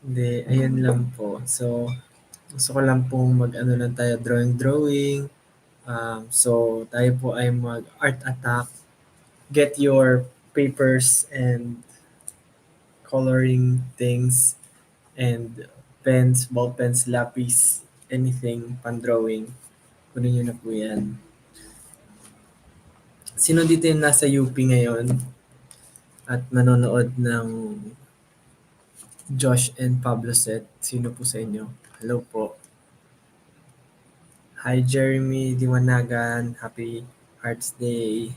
Hindi, ayun lang po. So, gusto ko lang pong mag-ano lang tayo, drawing. So, tayo po ay mag-art attack. Get your papers and coloring things and pens, ball pens, lapis, anything pan-drawing. Kunin nyo na po yan. Sino dito yung nasa UP ngayon at manonood ng Josh and Pablo set? Sino po sa inyo? Hello po. Hi Jeremy Diwanagan. Happy Arts Day.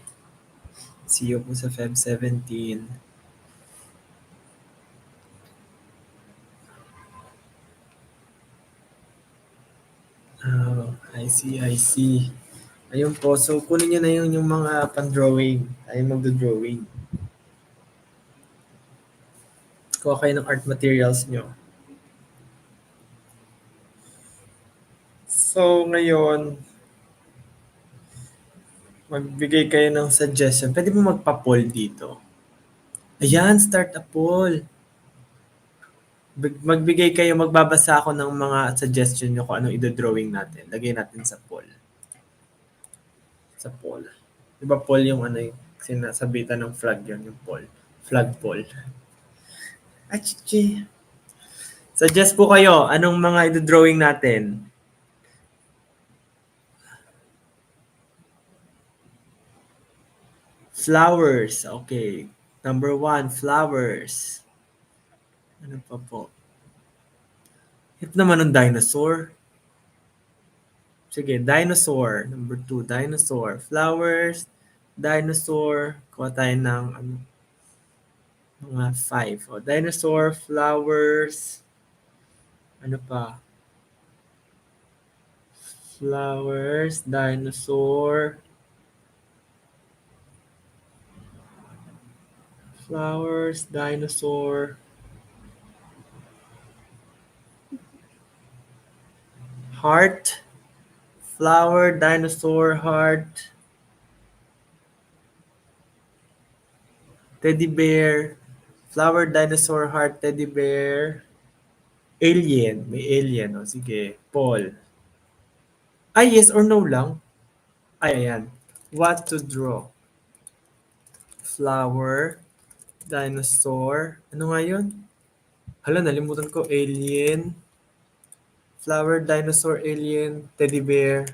See you po sa Feb 17. Oh, I see. Ayun po. So, kunin nyo na yung mga pan-drawing. Tayo magdo-drawing. Kuha kayo ng art materials nyo. So, ngayon, magbigay kayo ng suggestion. Pwede mo magpa-poll dito. Ayan, start a poll. Magbigay kayo, magbabasa ako ng mga suggestion nyo kung anong i-drawing natin. Lagay natin sa poll. Sa poll. Diba poll yung ano yung sinasabitan ng flag yun, yung poll. Flag poll. Achichi. Suggest po kayo, anong mga i-drawing natin? Flowers. Okay. Number 1, flowers. Ano pa po? Hip naman ng dinosaur. Sige, dinosaur. Number 2, dinosaur. Flowers, dinosaur. Kuha tayo ng mga 5. O, dinosaur, flowers. Ano pa? Flowers, dinosaur. Flowers, dinosaur. Heart. Flower, dinosaur, heart. Teddy bear. Flower, dinosaur, heart, teddy bear. Alien. May alien. O, sige. Paul. Ay, yes or no lang. Ay, ayan. What to draw? Flower, dinosaur. Ano nga yun? Hala, nalimutan ko. Alien. Flower, dinosaur, alien, teddy bear,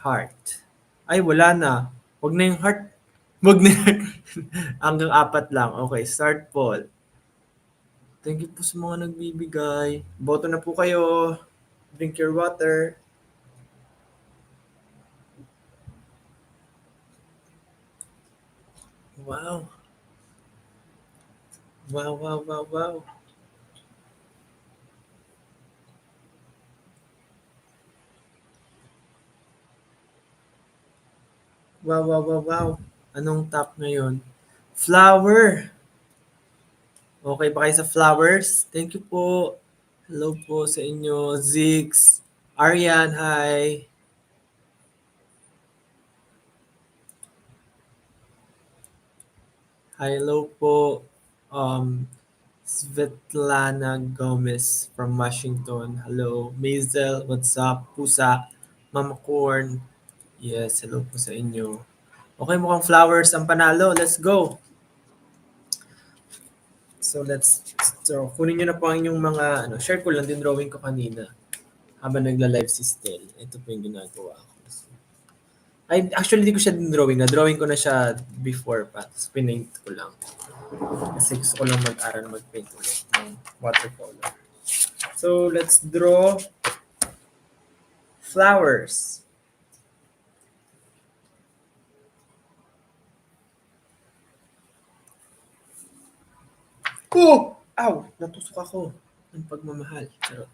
heart. Ay, wala na. Wag na yung heart. Wag na. Hanggang 4 lang. Okay, start Paul. Thank you po sa mga nagbibigay. Boto na po kayo. Drink your water. Wow. Wow, wow, wow, wow. Wow, wow, wow, wow. Anong top ngayon? Flower. Okay ba kayo sa flowers? Thank you po. Hello po sa inyo. Zix. Arian, hi. Hello po. Svetlana Gomez from Washington. Hello. Maisel, what's up? Pusa. Mama Corn. Yes, hello po sa inyo. Okay, mukhang flowers ang panalo. Let's go. So, kunin nyo na po ang inyong mga, share ko lang din drawing ko kanina habang nagla-live si Stel. Ito po yung ginagawa ko. Ay, actually, di ko siya drawing na. Drawing ko na siya before pa. Tapos pinaint ko lang. Kasi gusto ko lang mag-aral mag-paint ulit ng watercolor. So, let's draw flowers. Oh! Ow! Natusok ako ng pagmamahal. Charot.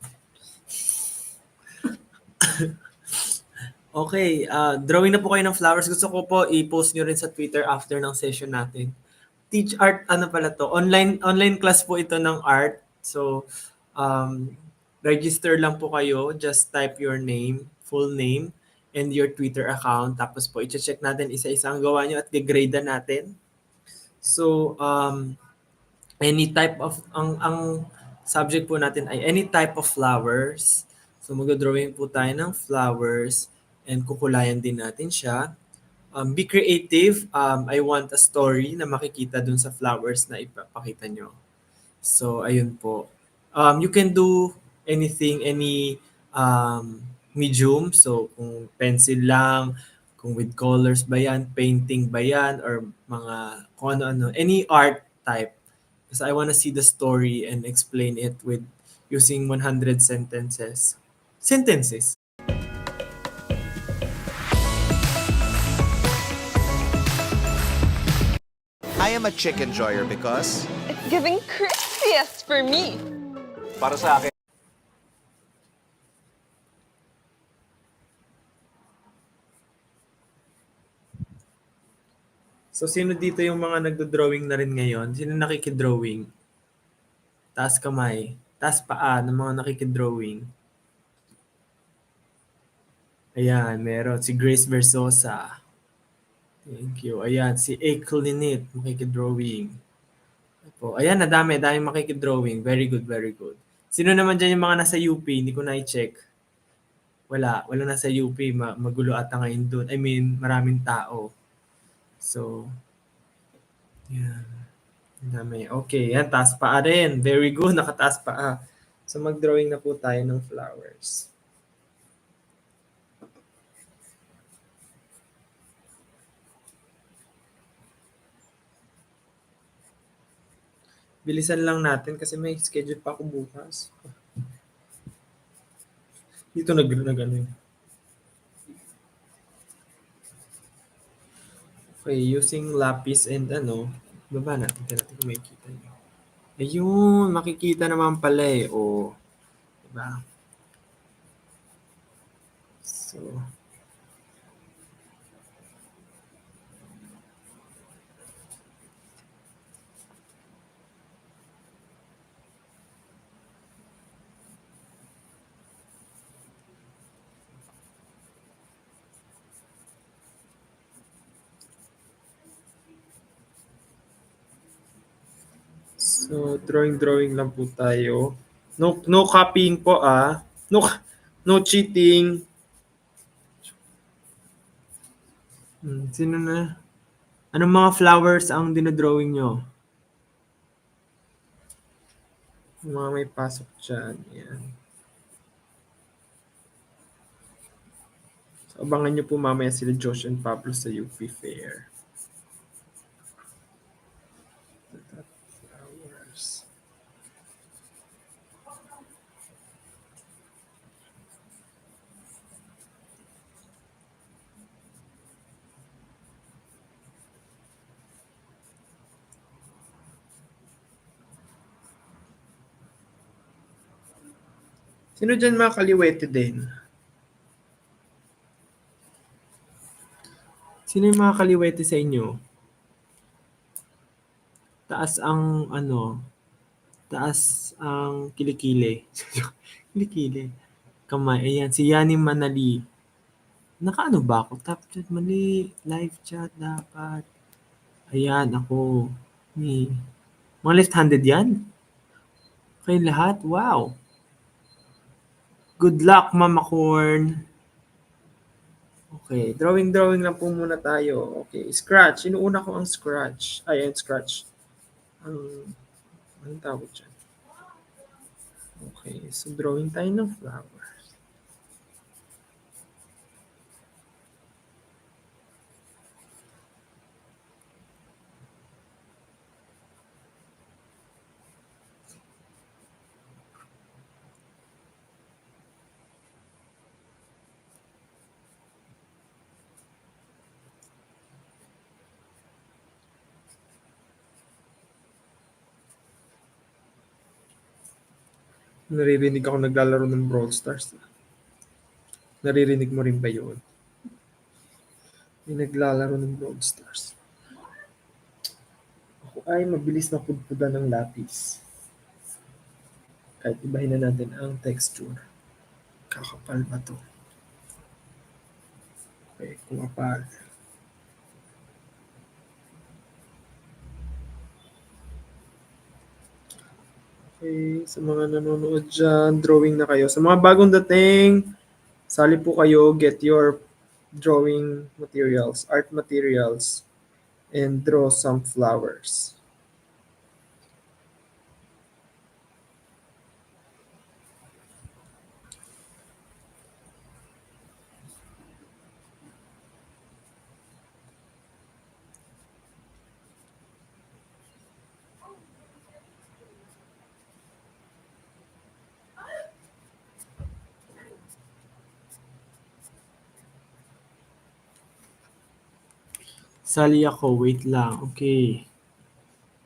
Okay, drawing na po kayo ng flowers. Gusto ko po i-post nyo rin sa Twitter after ng session natin. Teach art, ano pala to? Online class po ito ng art. So, register lang po kayo. Just type your name, full name, and your Twitter account. Tapos po, i-check natin isa-isa ang gawa nyo at gigrade natin. So, any type of, ang subject po natin ay any type of flowers. So magdodrawing po tayo ng flowers and kukulayan din natin siya. Be creative. I want a story na makikita dun sa flowers na ipapakita nyo. So, ayun po. You can do anything, any medium. So, kung pencil lang, kung with colors ba yan, painting ba yan, or mga kung ano-ano. Any art type. Because I want to see the story and explain it with using 100 sentences. Sentences. I am a chick enjoyer because It's giving crispiest for me. para sa akin, So, sino dito yung mga nagdo-drawing na rin ngayon? Sino nakikidrawing? Taas kamay. Taas paa ng mga nakikidrawing. Ayan, meron. Si Grace Versosa. Thank you. Ayan, si Eklinit, makikidrawing. Po. Ayan, nadami. Dami makikidrawing. Very good, very good. Sino naman dyan yung mga nasa UP? Hindi ko na-check. Wala. Wala nasa UP. Magulo ata ngayon doon. I mean, maraming tao. So, yan. Ang dami. Okay, yan. Taas paa rin. Very good. Nakataas paa. So, mag-drawing na po tayo ng flowers. Bilisan lang natin kasi may schedule pa ako bukas. Dito nag ano yun. Okay, using lapis and ano, baba natin. Tignan natin kung makikita nyo. Ayun, makikita naman pala eh. O, diba? So, drawing lang po tayo. No copying po ah. No cheating. Sino na? Anong mga flowers ang dinodrawing nyo? Yung mga may pasok dyan. Yan. So, abangan nyo po mamaya sila Josh and Pablo sa UP Fair. Flowers. Sino dyan mga kaliwete din? Sino yung mga kaliwete sa inyo? Taas ang ano, taas ang kilikili. Kilikili. Kamay. Ayan, si Yani Manali. Nakaano ba ako? Top chat, mali. Live chat dapat. Ayan, ako. Ni. Mga left-handed yan? Kayo lahat? Wow. Good luck, Mama Corn. Okay, drawing lang po muna tayo. Okay, scratch. Inuuna ko ang scratch. Ayan, scratch. Anong tawag dyan? Okay, so drawing tayo ng flower. Naririnig ako naglalaro ng Brawl Stars. Naririnig mo rin ba yun? May naglalaro ng Brawl Stars. Ako ay mabilis na pudpudan ng lapis. Kahit ibahin na natin ang texture. Kakapal ba to? Okay, kumapal. Okay, sa mga nanonood dyan, drawing na kayo. Sa mga bagong dating, sali po kayo, get your drawing materials, art materials, and draw some flowers. Sali ako, wait lang. Okay.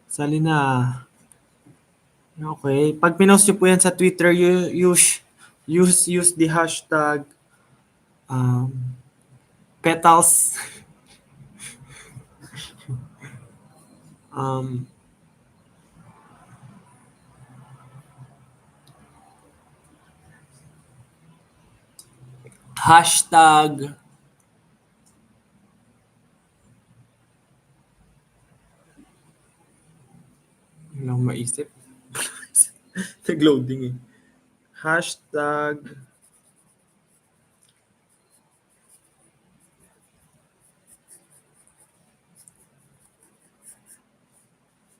Sali na. Okay. Pag pinost nyo po yan sa Twitter, use the hashtag um, petals um, hashtag wala akong maisip. Nag-loading eh. Hashtag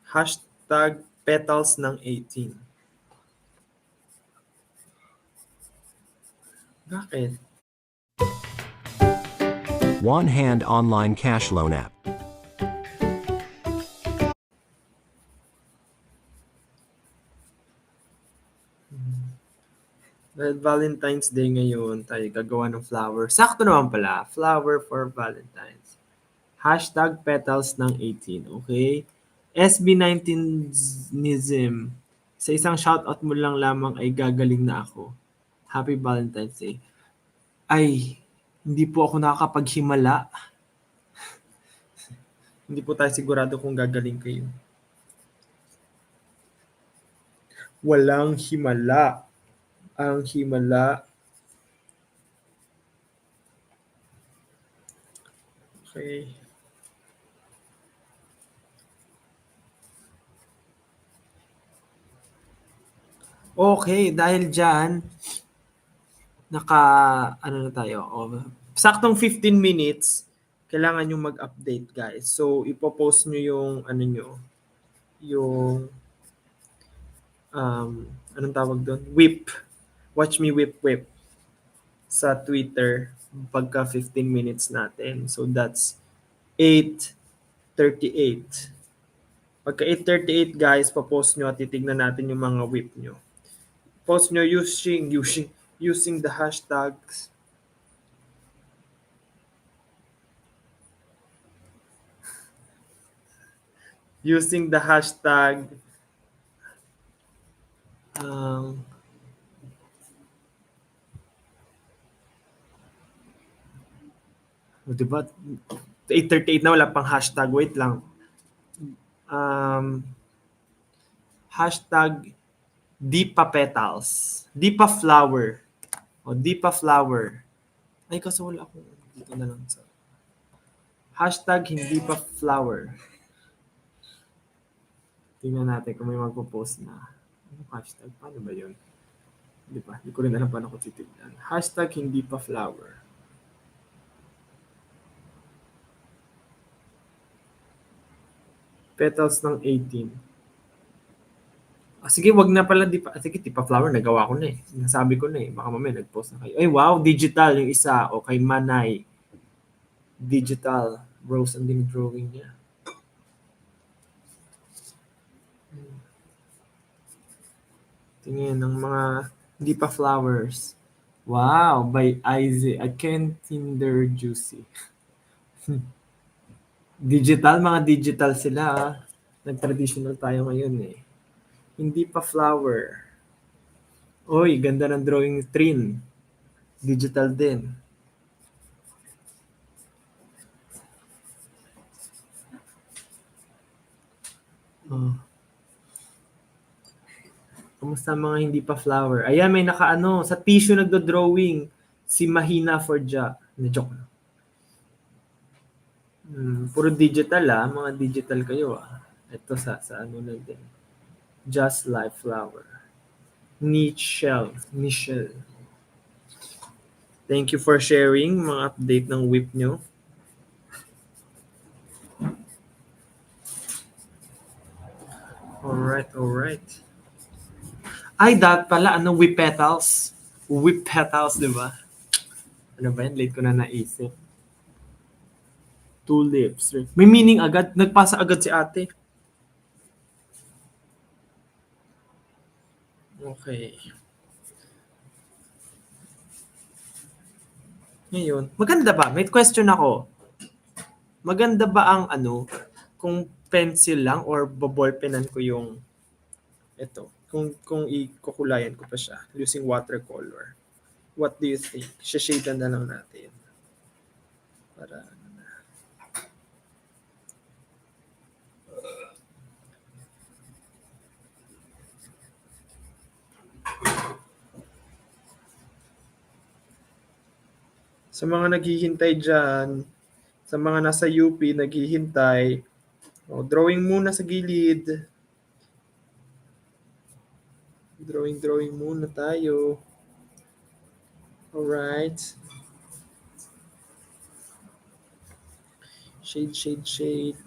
hashtag petals ng 18. Bakit? One Hand Online Cash Loan App. Dahil Valentine's Day ngayon, tayo gagawa ng flower. Sakto naman pala, flower for Valentine's. Hashtag petals ng 18, okay? SB19nism, sa isang shoutout mo lang lamang ay gagaling na ako. Happy Valentine's Day. Ay, hindi po ako nakakapaghimala. Hindi po tayo sigurado kung gagaling kayo. Walang himala. Ang himala. Okay. Okay, dahil dyan, ano na tayo. Saktong 15 minutes, kailangan nyo mag-update, guys. So, ipopost nyo yung, yung, anong tawag doon? Whip. Watch me whip sa Twitter pagka 15 minutes natin. So, that's 8:38. Pagka 8:38, guys, papost nyo at titignan natin yung mga whip nyo. Post nyo using the hashtags using the hashtag diba 8:38 na, wala pang hashtag, wait lang. Hashtag Deepa Petals, Deepa Flower, o Deepa Flower. Ay, kaso wala akong dito na lang sa hashtag hindi pa flower. Tingnan natin kung may magpo-post na. Ano hashtag? Paano ba yun? Di ba? Hindi ko rin alam paano ko titignan. Hashtag hindi pa flower. Petals ng 18. Sige, wag na pala. Sige, di pa flower. Nagawa ko na eh. Nasabi ko na eh. Baka mamaya nag-post na kayo. Ay, wow! Digital yung isa. O kay Manay. Digital. Rose ang din-drawing niya. Tingin ng mga hindi pa flowers. Wow, by Isaac. I can't hinder juicy. Digital, mga digital sila. Nag-traditional tayo ngayon eh. Hindi pa flower. Oy, ganda ng drawing ni Trin. Digital din. Oh. Kamusta mga hindi pa flower? Ayan, may nakaano. Sa tissue nagdo-drawing. Si Mahina Forja. Na-joke na. Puro digital mga digital kayo Ito sa ano na din. Just Life Flower. Nichelle. Thank you for sharing mga update ng whip nyo. Alright. Ay, pala, whip petals? Whip petals, di ba? Ano ba yan? Late ko na naisip. Tulips. May meaning agad. Nagpasa agad si ate. Okay. Ngayon, maganda ba? May question ako. Maganda ba ang kung pencil lang or ballpenan ko yung ito? Kung ikukulayan ko pa siya using watercolor. What do you think? Shade na lang natin. Para sa mga naghihintay dyan, sa mga nasa UP naghihintay, drawing muna sa gilid. Drawing muna tayo. Alright. Shade.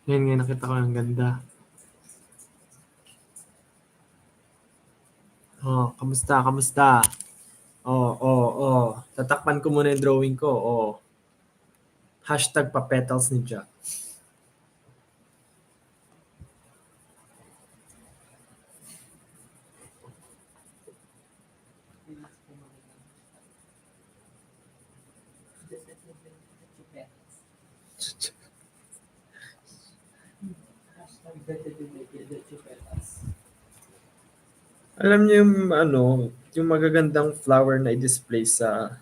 Ngayon nga nakita ko ang ganda. Kamusta? Tatakpan ko muna yung drawing ko. Hashtag pa-petals ni Jack. Alam niyo yung yung magagandang flower na i-display sa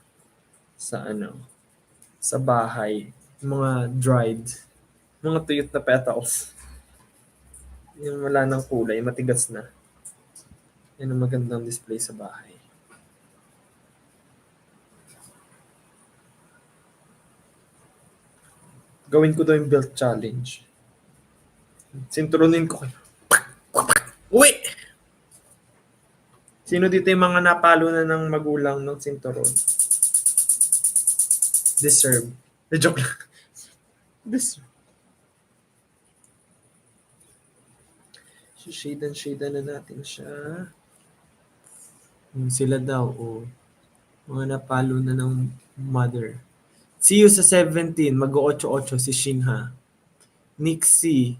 sa bahay, yung mga dried, mga tuyot na petals. Yung wala ng kulay, matigas na. Yan ang magandang display sa bahay. Gawin ko daw yung belt challenge. Sinturunin ko kayo. Uwi! Sino dito yung mga napalo na ng magulang ng sinturon? Deserve. The joke lang. Deserve. So, shade na natin siya. Sila daw, mga napalo na ng mother. See you sa 17. Mag-8-8 si Shinha. Nixie.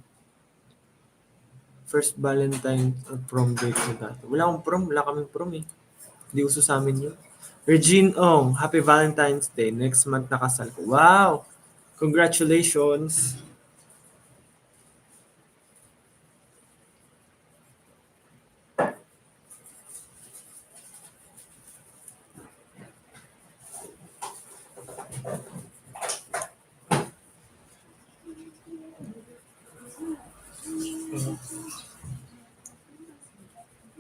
First Valentine prom date ko dati. Wala akong prom. Wala kaming prom eh. Hindi uso sa amin yun. Regine Ong. Happy Valentine's Day. Next month na kasal ko. Wow! Congratulations!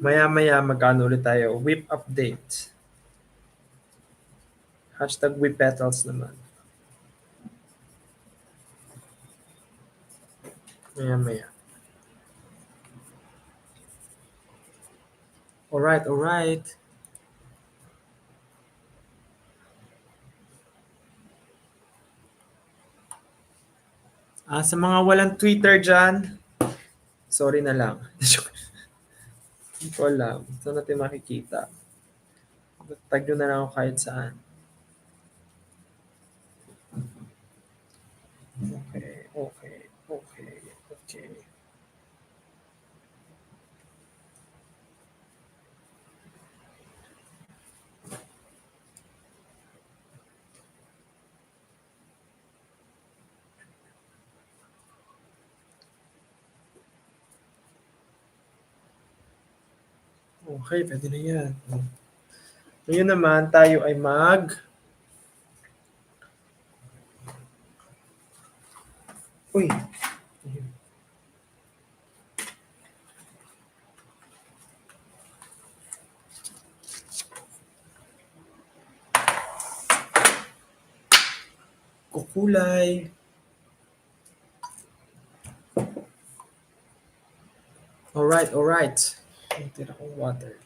Maya-maya magkano ulit tayo. Whip update. Hashtag whip petals naman. Maya-maya. Alright. Sa mga walang Twitter dyan, sorry na lang. Hindi ko alam. Saan natin makikita? Tag nyo na lang ako kahit saan. Okay. Okay, pwede na yan. Ngayon naman, tayo ay Uy! Kukulay. Alright. May tira kong water.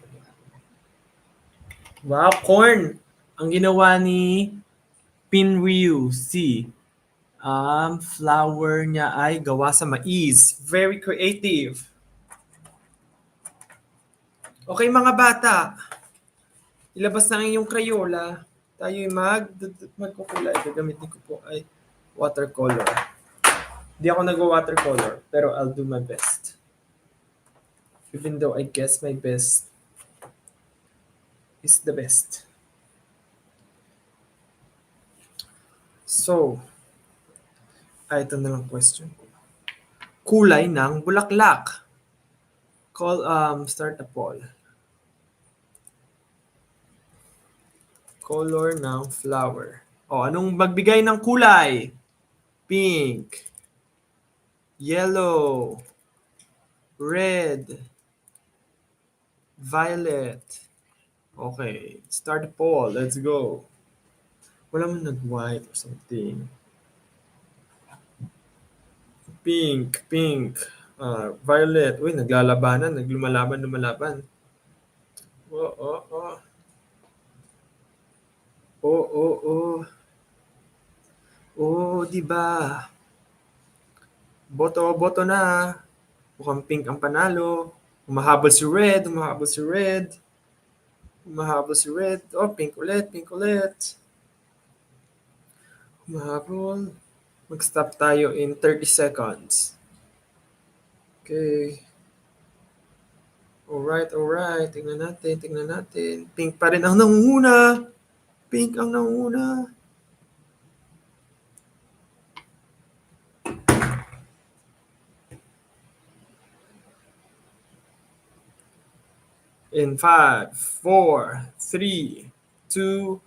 Wow, corn! Ang ginawa ni Pinryu C. Flower niya ay gawa sa mais. Very creative. Okay mga bata, ilabas na ang iyong Crayola. Tayo ay magkukulay. Gagamitin ko po ay watercolor. Hindi ako nag-watercolor, pero I'll do my best. Even though I guess my best is the best. So, ito na lang question ko. Kulay ng bulaklak. Start a poll. Color ng flower. Anong magbigay ng kulay? Pink, yellow, red, violet. Okay, start the poll. Let's go. Wala man nag-white or something. Pink. Violet. Uy, naglalabanan. Lumalaban. Oh. Di ba? Boto na. Mukhang pink ang panalo. Humahabol si red. Oh, pink ulit. Humahabol. Mag-stop tayo in 30 seconds. Okay. Alright. Tingnan natin. Pink pa rin ang nangunguna. In 5, 4, 3, 2.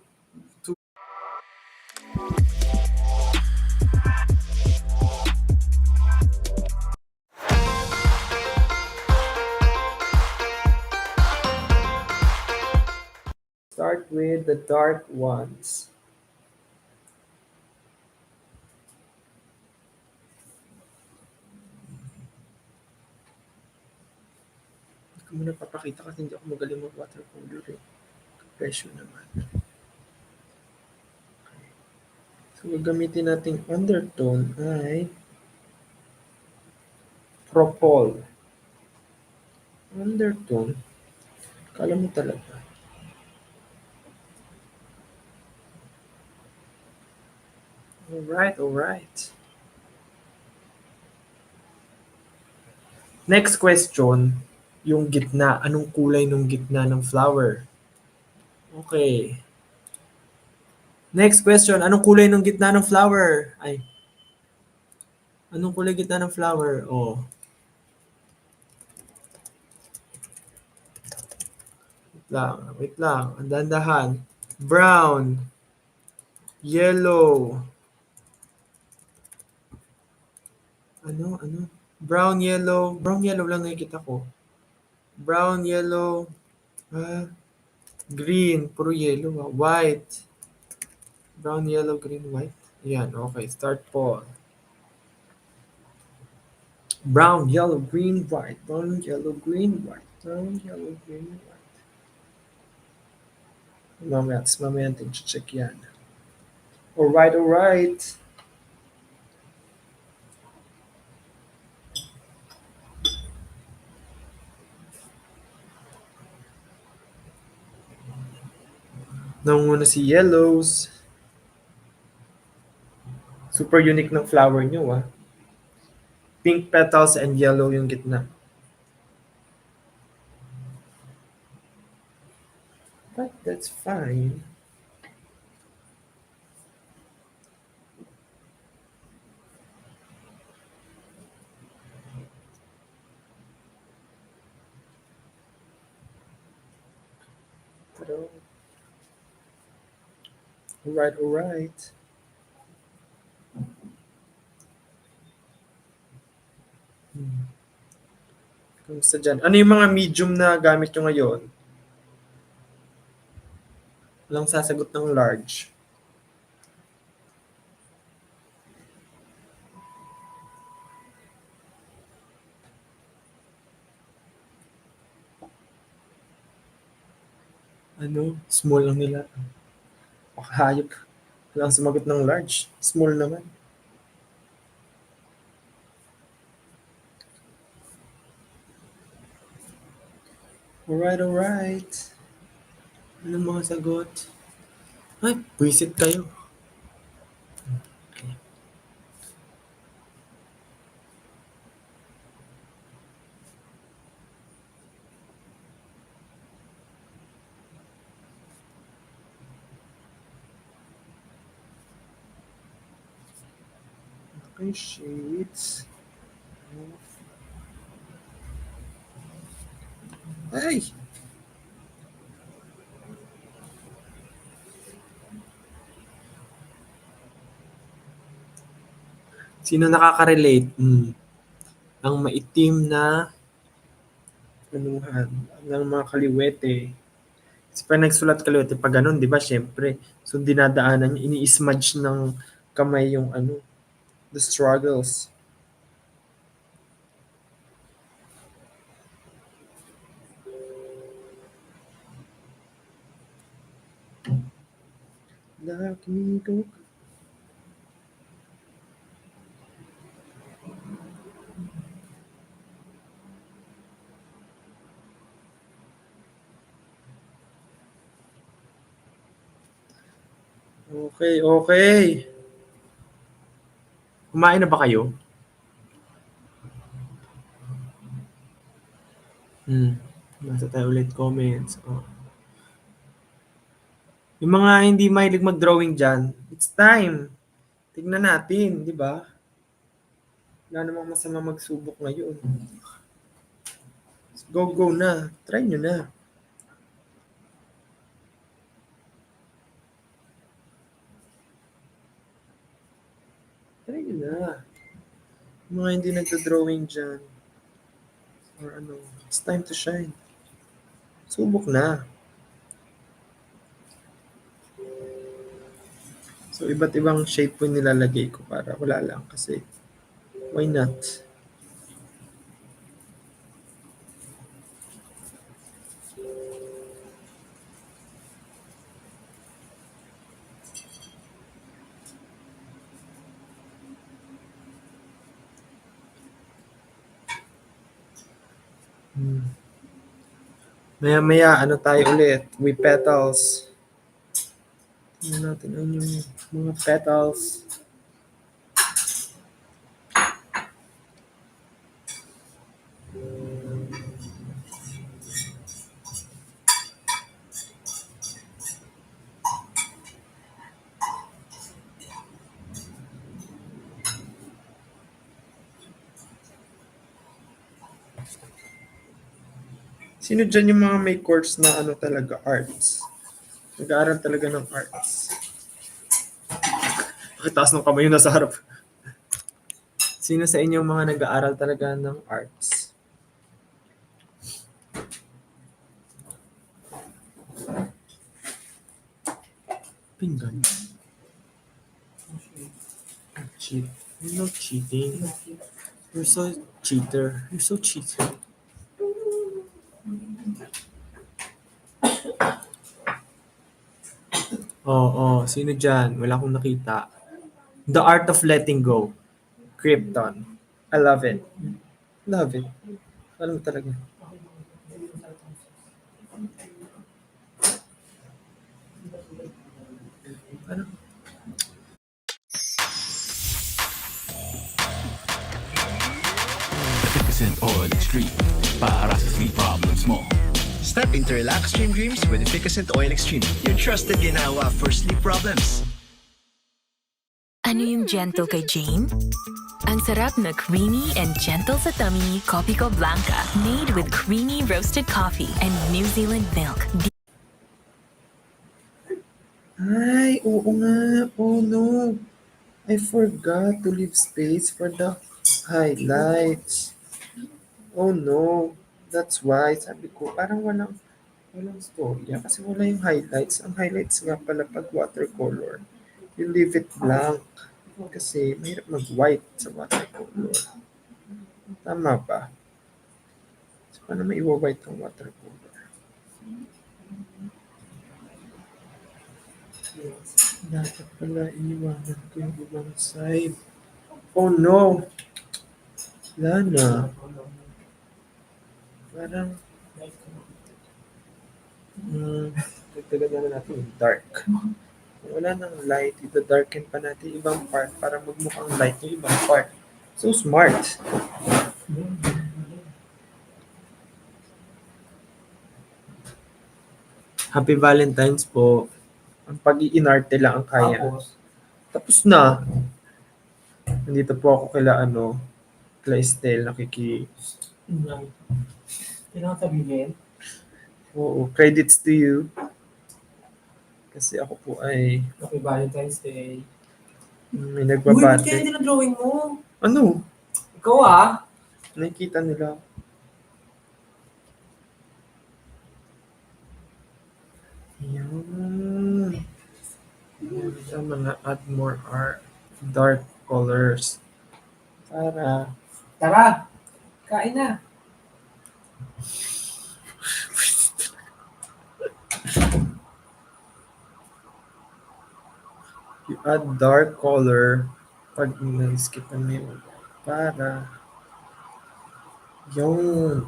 Start with the dark ones. Hindi ko muna papakita kasi hindi ako magaling mag-watercolor eh. Pressure naman. Okay. So, gagamitin nating undertone ay Propol. Undertone. Kala mo talaga. Alright. Next question, yung gitna. Anong kulay ng gitna ng flower? Okay. Next question, anong kulay ng gitna ng flower? Anong kulay gitna ng flower? Wait lang. Ang dandahan. Brown. Yellow. Ano? Brown, yellow. Brown, yellow lang nakikita ko. Brown, yellow. Green. Puro yellow. White. Brown, yellow, green, white. Yan. Okay. Start po. Brown, yellow, green, white. Brown, yellow, green, white. Brown, yellow, green, white. Mamaya natin check yan. Alright. Nanguna si yellows. Super unique ng flower nyo, Pink petals and yellow yung gitna. But that's fine. So, alright, alright. Kamusta dyan? Ano yung mga medium na gamit nyo ngayon? Walang sasagot ng large. Ano? Small lang nila. Pakahayop. Walang sumagot ng large. Small naman. Alright, alright. Anong mga sagot? Ay, buwisit kayo. Okay. Okay, shades. Ay! Sino nakaka-relate? Ang maitim na anuhan, ng mga kaliwete. Kasi pag nagsulat kaliwete, pag ganun, di ba, syempre, so dinadaanan niya, ini-smudge ng kamay yung ano, the struggles. Nakakimigo. Okay, okay. Kumain na ba kayo? Nasa tayo ulit comments. Oh. Yung mga hindi mahilig mag-drawing dyan, it's time. Tignan natin, di ba? Wala namang masama magsubok ngayon. Go, go na. Try nyo na. Try nyo na. Yung mga hindi nagda-drawing dyan. Or ano, it's time to shine. Subok na. So, iba't ibang shape po nilalagay ko para wala lang kasi why not? Maya-maya, ano tayo ulit? With petals. Tingnan natin ano yung mga petals. Sino dyan yung mga may course na ano talaga, arts? Nag-aaral talaga ng arts. Pakitaas ng kamay yung nasa harap. Sino sa inyo mga nag-aaral talaga ng arts? Pinggan. Cheat. You're not cheating. You're so cheater. You're so cheater. Oo, sino dyan? Wala akong nakita. The Art of Letting Go. Krypton. I love it. Love it. Alam mo talaga. Ano? Efficacent Oil Extreme para sa sleep problems mo. Step into relaxed dream dreams with Efficacent Oil Extreme, your trusted ginawa for sleep problems. Ano yung gentle kay Jane? Ang sarap na creamy and gentle sa tummy, Kopiko Blanca. Made with creamy roasted coffee and New Zealand milk. Ay, oo nga. Oh no. I forgot to leave space for the highlights. Oh no. That's why. Sabi ko, parang walang storya kasi wala yung highlights. Ang highlights nga pala pag watercolor, you leave it blank. Kasi mahirap mag-white sa watercolor. Tama ba? So, paano maiwa-white ang watercolor? Dapat pala iniwanan ko yung ibang side. Oh no! Wala na. Parang, dagdagan na natin yung dark. Kung wala nang light, ito-darken pa natin yung ibang part para magmukhang light yung ibang part. So smart! Happy Valentine's po. Ang pag-iinarte lang ang kaya. Tapos na. Nandito po ako kila Estel, Kailangan sabihin? Oo, credits to you. Kasi ako po ay Happy Valentine's Day. may Uy, ba't kaya nagbabate. din ang drawing mo? Ano? Ikaw ah. Nakikita nila. Yan. Tama na, add more dark colors. Para Tara, kain na. you add dark color pag na-skip mo yun. Para yun.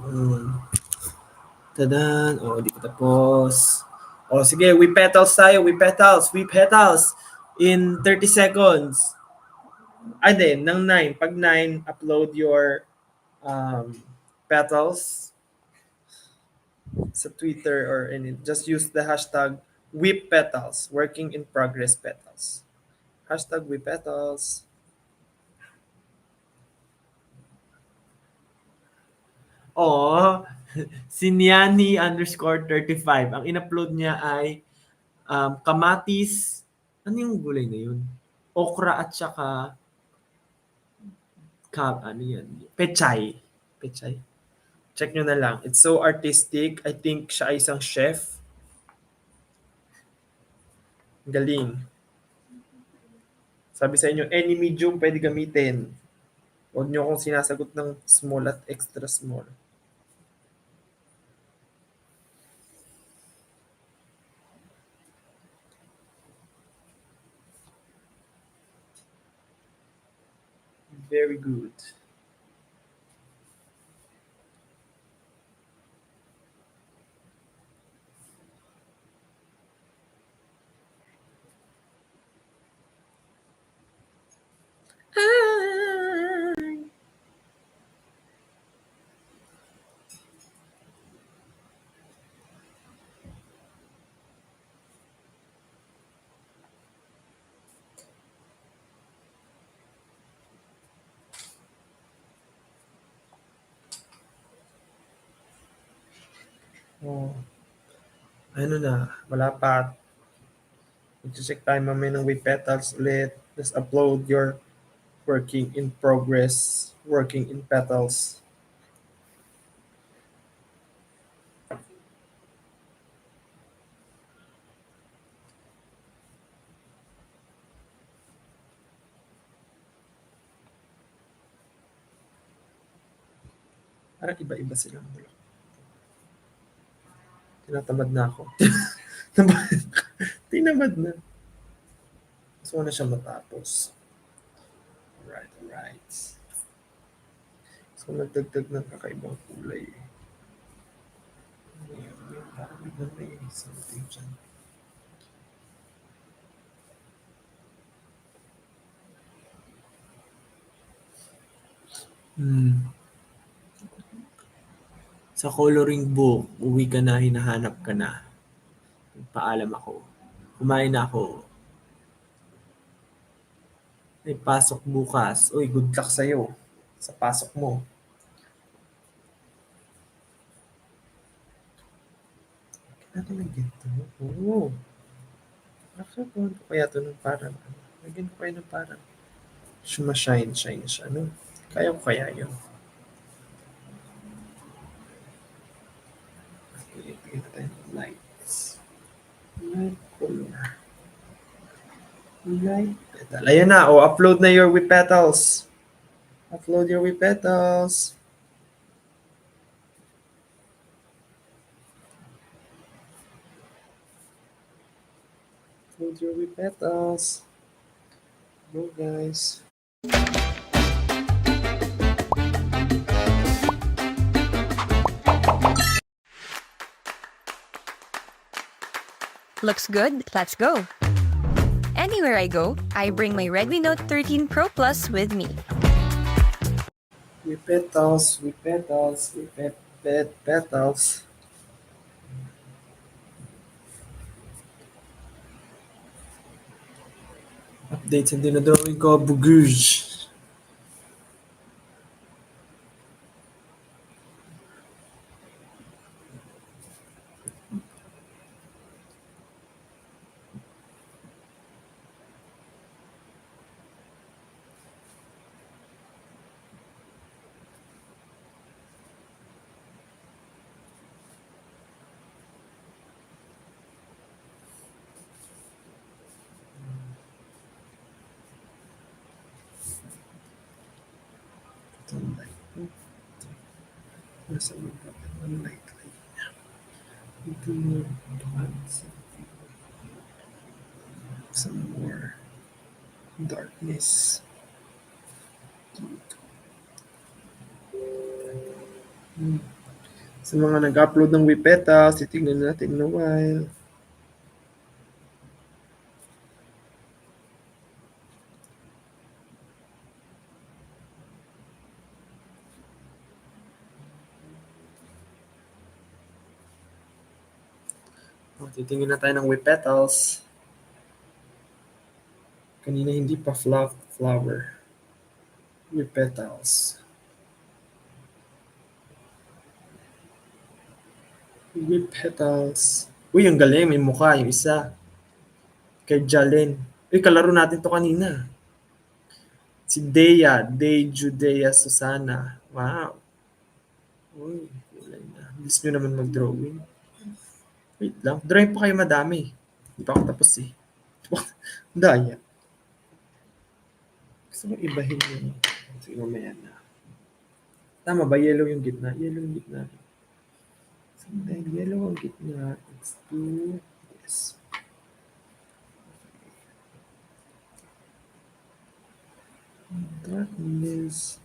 Tadan. Oh, di ko tapos. Oh, sige. We petals tayo. We petals. We petals. In 30 seconds. Ay, din. Ng 9. Pag 9, upload your petals sa Twitter or just use the hashtag WePetals. Working in progress petals. Hashtag WePetals. Oh, si Niani_35. Ang in-upload niya ay kamatis. Ano yung gulay na yun? Okra at saka ano yan? Pechay. Pechay. Check nyo na lang. It's so artistic. I think siya ay isang chef. Galing. Sabi sa inyo, any medium pwede gamitin. Huwag nyo akong sinasagot ng small at extra small. Very good. Oh. Ano na, wala pa. Mag-check tayo mamaya ng WePetals ulit. Just upload your working in progress, working in petals. Parang iba-iba silang bulak. Tinatamad na ako. Tinamad na. Gusto ko na siya matapos. Alright. So, nagdagdag ng kakaibang kulay. Parang biglang may something dyan. Sa coloring book, uwi ka na, hinahanap ka na. Paalam ako. Kumain na ako. May pasok bukas. Uy, good luck sa'yo. Sa pasok mo. Ano na ganito? Oo. Actually, gawin ko kaya ito ng parang, lagyan ko kaya ng parang, shine siya, no? Kaya ko kaya yun. Okay, tingnan tayo ng lights. Light color. Light petal. Ayan na, upload na your with petals. Upload your with petals. Upload your with petals. Go, guys. Looks good, let's go. Anywhere I go, I bring my Redmi Note 13 Pro Plus with me. With petals, with petals, with petals. Updates ang dinadrawing ko, buguj. Itong light. Nasa mga ng light. Ito more some more darkness. Sa mga nag-upload ng Wipetas, titignan natin in a while. Titingin na tayo ng Wipetals. Kanina hindi pa flower. Wipetals. Wipetals. Uy, ang galing. May mukha yung isa. Kay Jalen. Uy, kalaro natin to kanina. Si Dea. Judea Susana. Wow. Uy, kulay na. Bilis nyo naman mag-drawing. Wait lang. Drawing pa kayo madami. Hindi pa ako tapos eh. Daya. Gusto ko ibahin yun. Sige, mamaya na. Tama ba? Yellow yung gitna? Yellow yung gitna. So, dahil yellow ang gitna, let's do this. Darkness.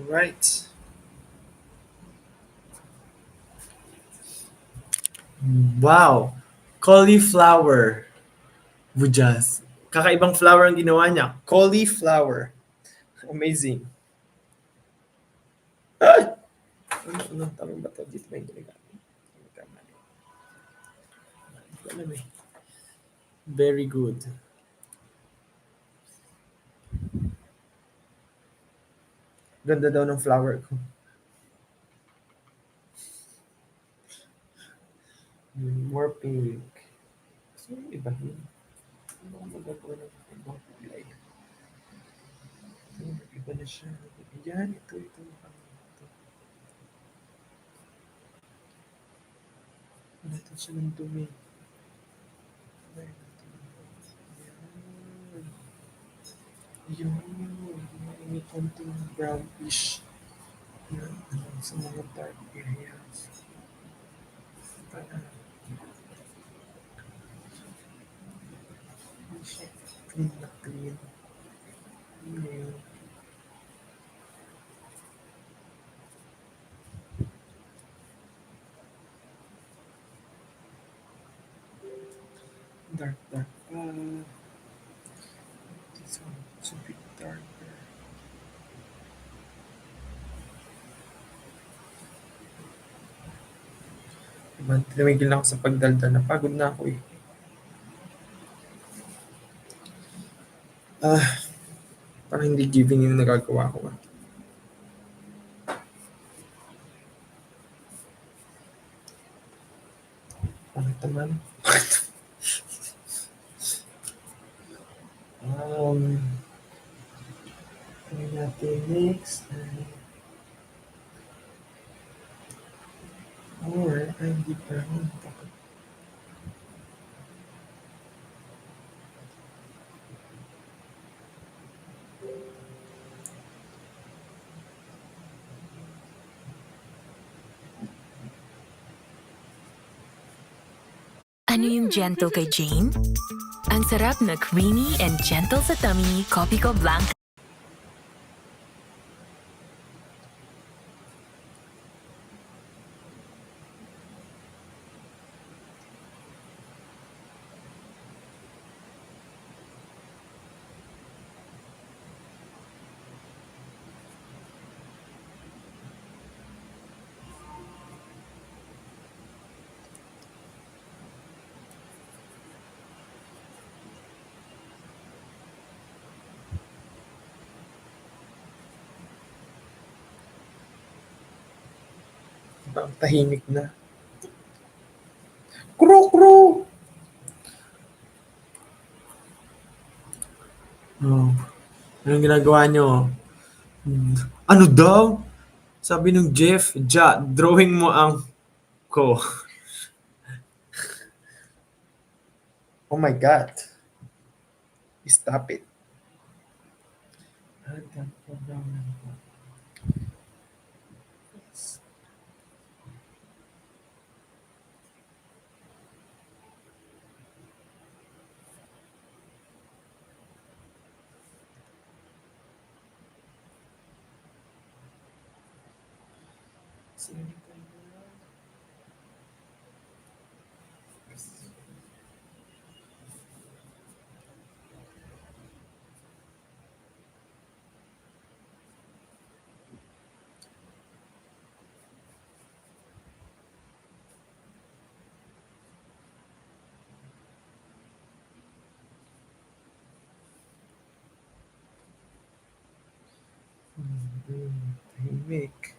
Right. Wow. Cauliflower. Bujas. Kakaibang flower ang ginawa niya. Cauliflower. Amazing. Ay! Ano? Tama ba ito? Dito ba yung ginagamit? Alam eh. Very good. Ganda daw ng flower ko. More pink. So, ibahin. Ano ko magagawa ng ibang kulay? Iba na siya. Yan, ito. Ito. Ito siya ng dumi. Yun. May konting brownish na sa mga dark areas. Para hindi siya clean na clean. Yun. Dark pa. This one is a bit darker. Diba, tinamigil na ako sa pagdaldal. Napagod na ako eh. Parang hindi giving yung nagagawa ko. Bakit naman? Ano natin next? Or, hindi pa rin. Ano yung gentle kay Jane? Ang sarap na creamy and gentle sa tummy, Kopi Ko Blanca. Diba, ang tahimik na. Kro! Oh. Anong ginagawa nyo? Ano daw? Sabi nung Jeff, drawing mo ang ko. Oh my God. Stop it. Tahimik.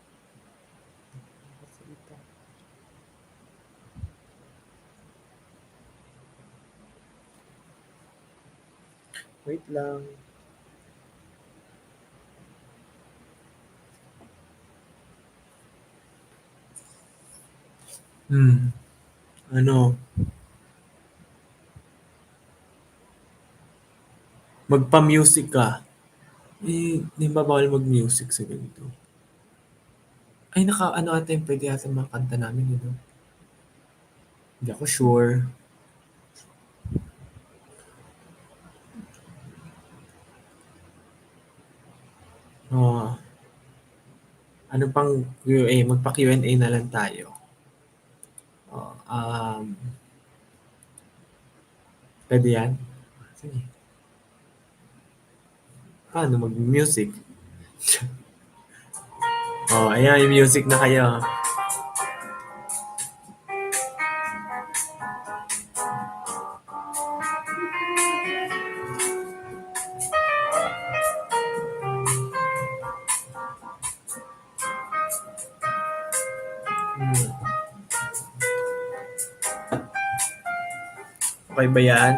Wait lang. Ano? Magpa-music ka. Di ba bawal mag-music sa ganito? Ay, ano ata yung pwede ata mga kanta namin, you know? Hindi ako sure. Ano pang Q&A? Magpa-Q&A na lang tayo. Pwede yan? Sige. Paano mag-music? Ayan, yung music na kayo. Okay ba yan?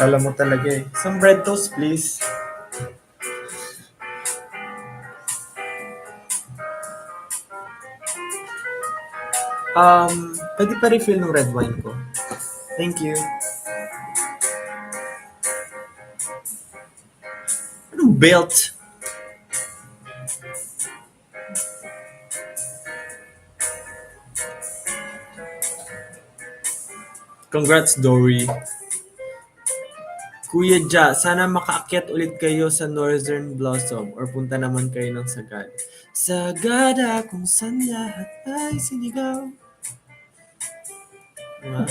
Kala mo talaga eh. Some bread toast, please. Pwede pa refill ng red wine ko. Thank you. Anong belt? Congrats, Dory. Kuya Ja, sana makaakyat ulit kayo sa Northern Blossom or punta naman kayo ng Sagad. Sagada kung saan lahat ay sinigaw. Wow.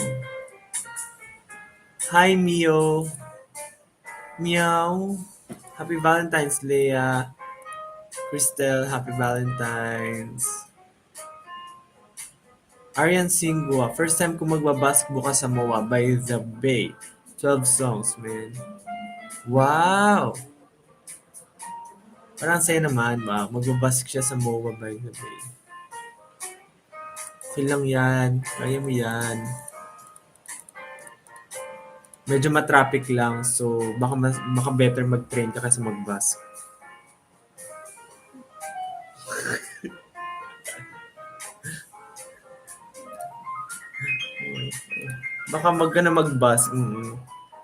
Hi, Mio. Meow. Happy Valentine's, Leah. Crystal, happy Valentine's. Aryan Singwa, first time ko magbabas bukas sa MOA by The Bay. 12 songs, man. Wow! Parang saya naman ba? Magbabask siya sa MOA by The Bay. Okay lang yan. Kaya mo yan. Medyo matraffic lang, so baka better mag-train ka kasi mag-bus. Baka mag-bus.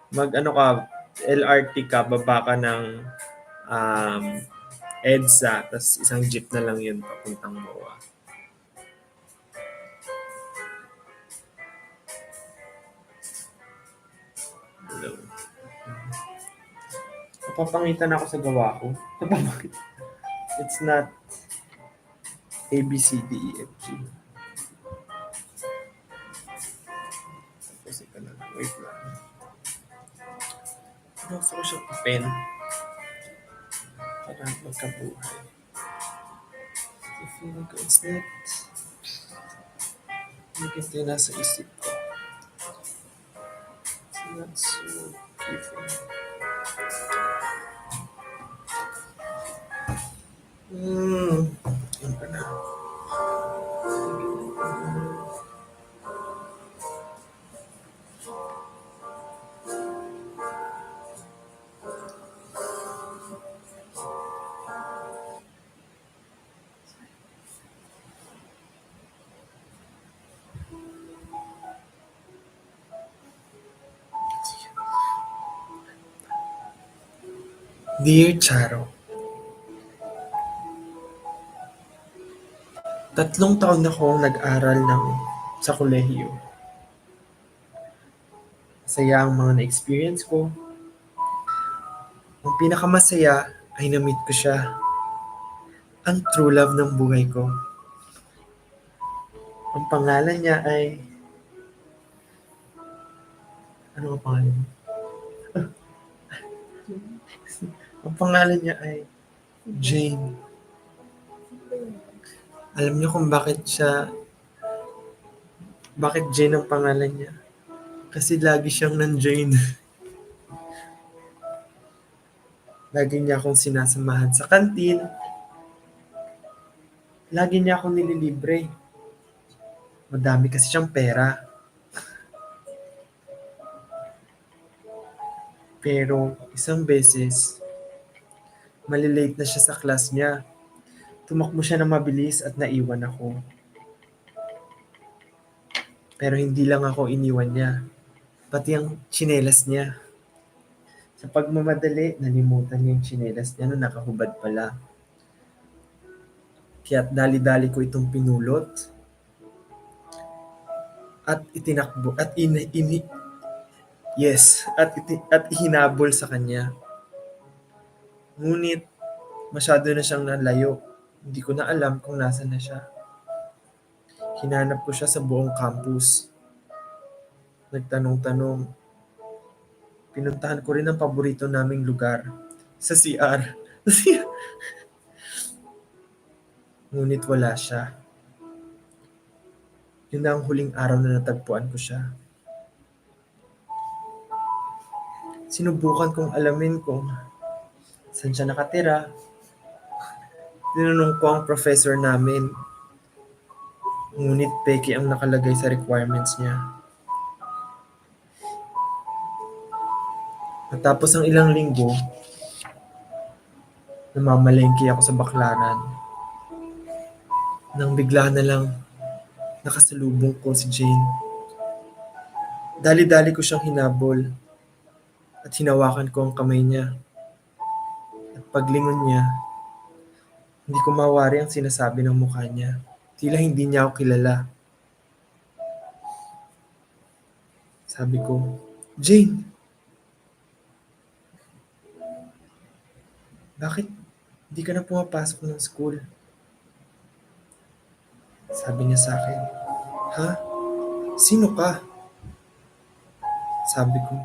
Mag-ano ka, LRT ka, baba ka ng EDSA, tapos isang jeep na lang yun papuntang MOA. Hello. Napapangitan ako sa gawa ko. It's not A, B, C, D, E, F, G. Tapos ito na. Wait lang. Gusto ko siya pen. Para magkabuhay. I feel like it's not. Ito yung nasa isip ko. It's not so given. Yan pa na. Dear Charo, 3 taon na akong nag-aral sa kolehiyo. Masaya ang mga na-experience ko. Ang pinakamasaya ay na-meet ko siya. Ang true love ng buhay ko. Ang pangalan niya ay... Ano ang pangalan niya? Ang pangalan niya ay Jane. Alam niyo kung bakit Jane ang pangalan niya? Kasi lagi siyang nan-Jane. Lagi niya akong sinasamahan sa kantin. Lagi niya akong nililibre. Madami kasi siyang pera. Pero isang beses, malilate na siya sa class niya. Tumakbo siya na mabilis at naiwan ako. Pero hindi lang ako iniwan niya. Pati ang tsinelas niya. Sa pagmamadali, nalimutan niya yung tsinelas niya nung nakahubad pala. Kaya dali-dali ko itong pinulot. At itinakbo. At ihinabol sa kanya. Ngunit, masyado na siyang nalayo. Hindi ko na alam kung nasaan na siya. Hinanap ko siya sa buong campus. Nagtanong-tanong. Pinuntahan ko rin ang paborito naming lugar. Sa CR. Ngunit wala siya. Yun na ang huling araw na natagpuan ko siya. Sinubukan kong alamin kung saan siya nakatira. Tinanong ko ang professor namin Ngunit peke ang nakalagay sa requirements niya. Matapos ang ilang linggo, namamalengke ako sa Baklaran. Nang bigla na lang nakasalubong ko si Jane. Dali-dali ko siyang hinabol at hinawakan ko ang kamay niya. At paglingon niya, hindi ko mawari ang sinasabi ng mukha niya. Tila hindi niya ako kilala. Sabi ko, Jane, bakit hindi ka na pumapasok ng school? Sabi niya sa akin, ha? Sino ka? Sabi ko,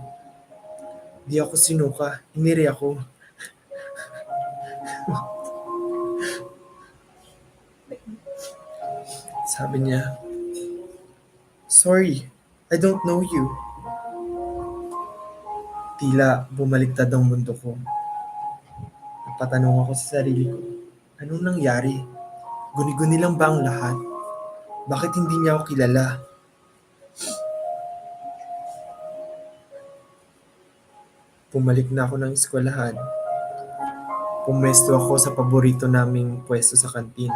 di ako sinuka, iniri ako. Sabi niya, sorry, I don't know you. Tila bumaliktad ang mundo ko. Napatanong ako sa sarili ko, anong nangyari? Guni-guni lang ba ang lahat? Bakit hindi niya ako kilala? Pumalik na ako ng eskwelahan. Pumwesto ako sa paborito naming pwesto sa kantin.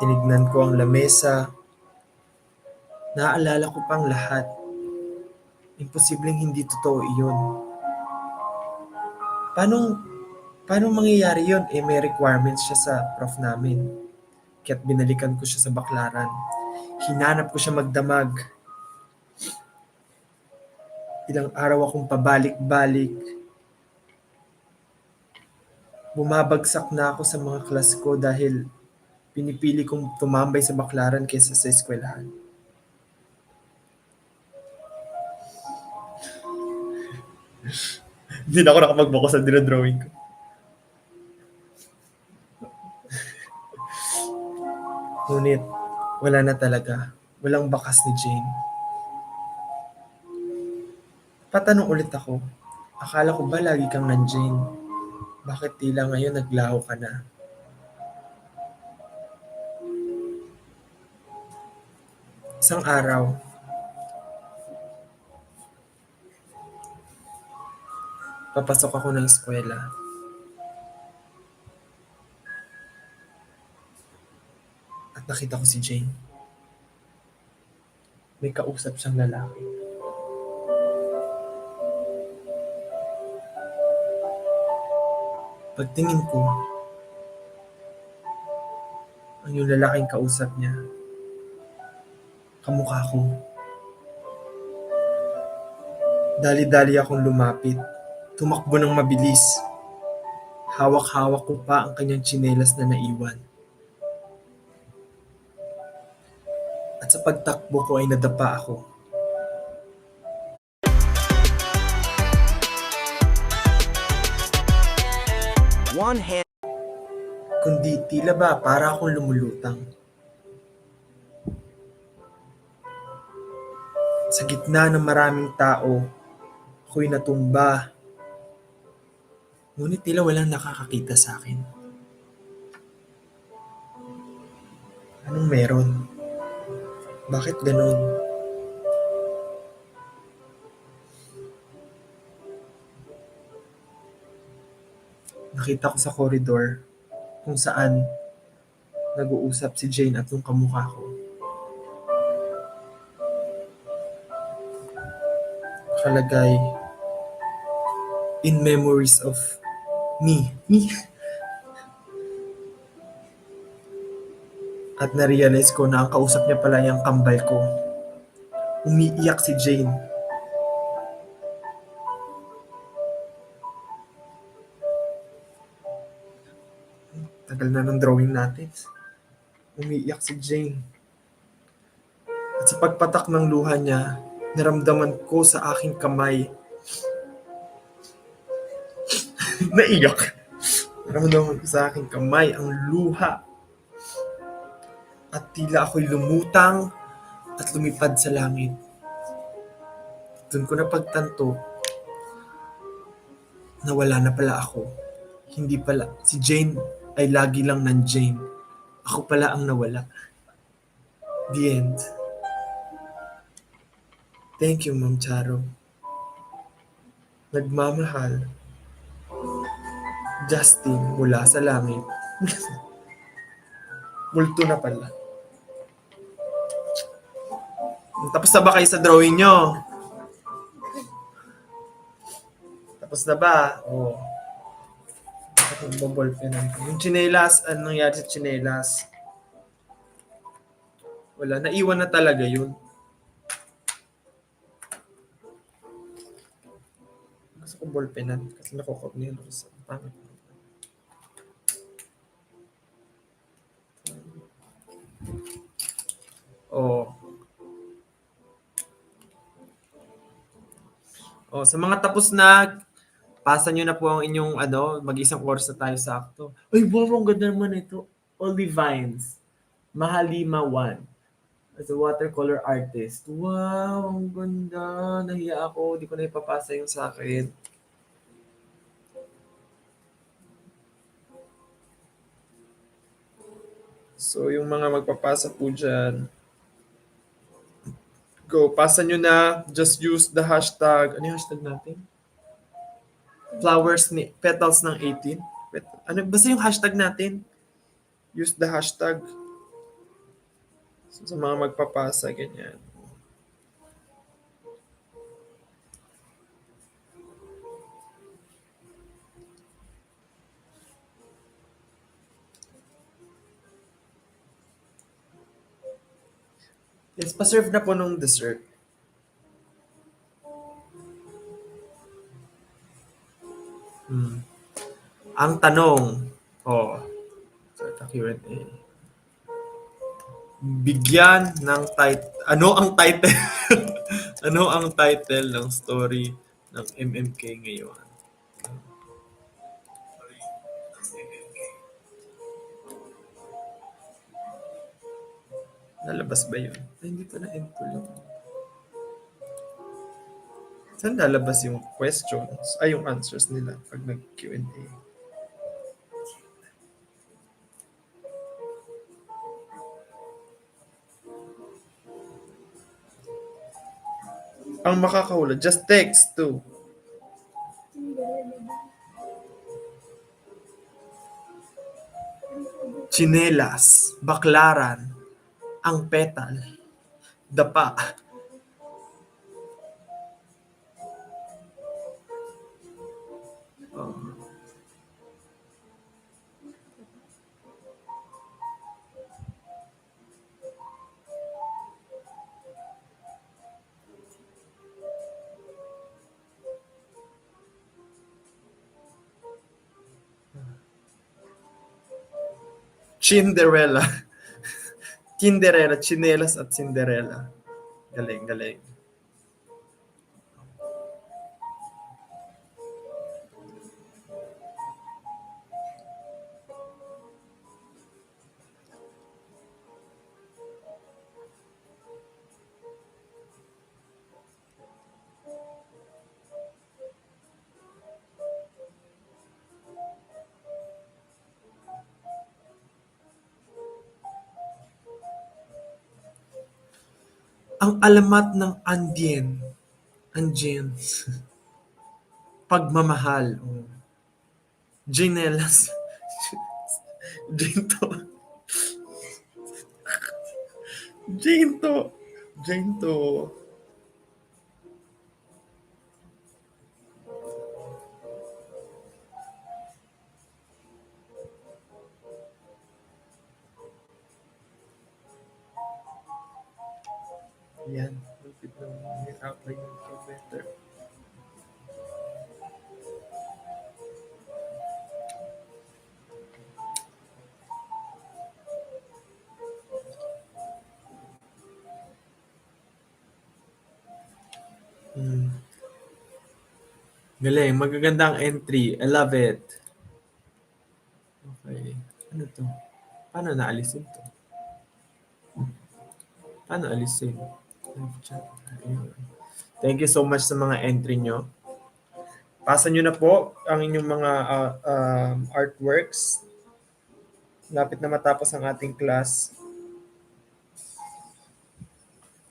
Tinignan ko ang lamesa. Naaalala ko pang lahat. Imposibleng hindi totoo iyon. Paano mangyayari yun? May requirements siya sa prof namin. Kaya't binalikan ko siya sa Baklaran. Hinanap ko siya magdamag. Ilang araw akong pabalik-balik. Bumabagsak na ako sa mga klas ko dahil pinipili kong tumambay sa Baklaran kaysa sa eskwelahan. Hindi na ako nakapag-focus sa dinadrawing ko. Ngunit, wala na talaga. Walang bakas ni Jane. Patanong ulit ako. Akala ko ba lagi kang nandiyan? Bakit tila ngayon naglaho ka na? Isang araw, papasok ako ng eskwela. At nakita ko si Jane. May kausap siyang lalaki. Pagtingin ko, ang yung lalaking kausap niya, kamukha ko. Dali-dali akong lumapit. Tumakbo ng mabilis. Hawak-hawak ko pa ang kanyang tsinelas na naiwan. At sa pagtakbo ko ay nadapa ako. One hand. Kundi tila ba para akong lumulutang. Sa gitna ng maraming tao, ako'y natumba. Ngunit tila walang nakakakita sa akin. Anong meron? Bakit ganon? Nakita ko sa koridor kung saan nag-uusap si Jane at yung kamukha ko. Nakalagay, in memories of me. At na-realize ko na ang kausap niya pala yung kambal ko. Umiiyak si Jane. Tagal na ng drawing natin. Umiiyak si Jane. At sa pagpatak ng luha niya, naramdaman ko sa aking kamay. Naiyak. Naramdaman ko sa aking kamay ang luha. At tila ako'y lumutang at lumipad sa langit. Doon ko napagtanto na wala na pala ako. Hindi pala. Si Jane ay lagi lang ng Jane. Ako pala ang nawala. The end. Thank you, Ma'am Charo. Nagmamahal. Justin mula sa langit. Multo na pala. Tapos na ba kayo sa drawing nyo? Tapos na ba? Oo. Ballpen. Yung chinelas, anong nangyari sa chinelas? Wala, naiwan na talaga yun. Gusto ko ballpenan kasi nakukopnihan ako sa pangit. Oh. Oh, sa mga tapos na, pasa nyo na po ang inyong mag-isang course na tayo sakto. Ay, wow, ang ganda naman ito. Olivines. Mahalima 1. As a watercolor artist. Wow, ang ganda. Nahiya ako. Di ko na ipapasa yung sa akin. So, yung mga magpapasa po dyan, go. Pasa nyo na. Just use the hashtag. Ano yung hashtag natin? Flowers ni petals ng 18. Basta yung hashtag natin. Use the hashtag. So, sa mga magpapasa, ganyan. Yes, pa-serve na po nung dessert. Ang tanong, sa Q&A. Bigyan ng title. Ano ang title? Ano ang title ng story ng MMK ngayon? Nalabas ba yun? Ay, hindi pa na-end ko lang. Saan lalabas yung questions? Ay, yung answers nila pag nag-Q&A. Ang makakahula, just text to. Chinelas, baklaran, ang petal, dapa. Cinderella. Cinderella, chinelas at Cinderella. Galing, galing. Ang alamat ng Andien. Pagmamahal. Oh. Ginelas. Ginto. Ginto. Ginto. Yan. Lupit ng outline ko better. Galing. Magagandang entry. I love it. Okay. Ano to? Paano naalisin to? Paano alisin? Ayun. Thank you so much sa mga entry nyo. Pasa nyo na po ang inyong mga artworks. Lapit na matapos ang ating class.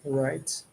Alright.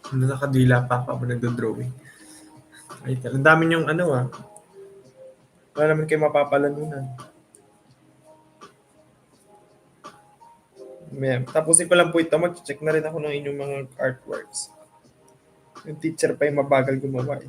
Nakadila pa ako nagdo-drawing. Ay, ang dami niyong wala naman kayo mapapalanunan. Tapusin ko lang po ito. Mag-check na rin ako ng inyong mga artworks. Yung teacher pa yung mabagal gumawa.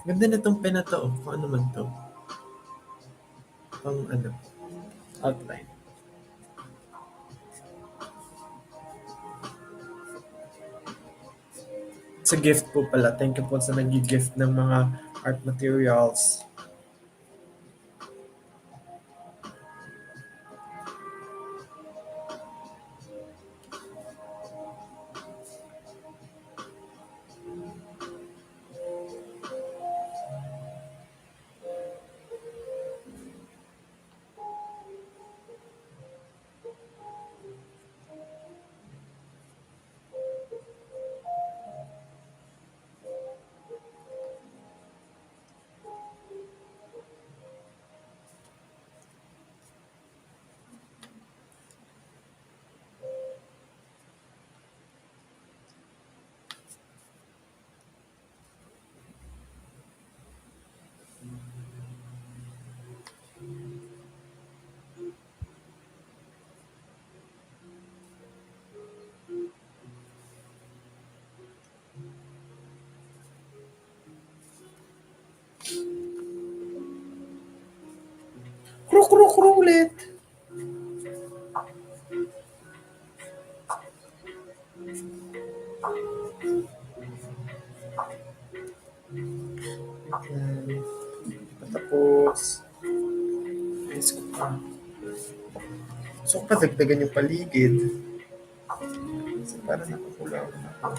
Ganda na itong pen na to. Kung ano man to. Pang outline. It's a gift po pala. Thank you po sa nag-gift ng mga art materials. Kru ulit. Tapos ayos ko pa. So, padagdagan yung paligid. So, parang nakakulaw na ako.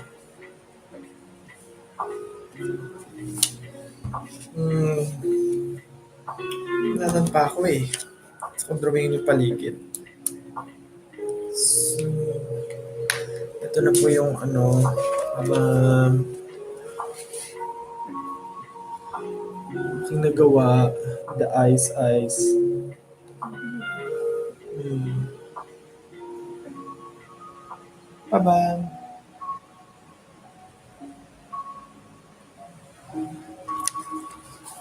Nanan pa ako eh. So, drawing yung paligid. So, ito na po yung yung nagawa, the eyes. Bye-bye.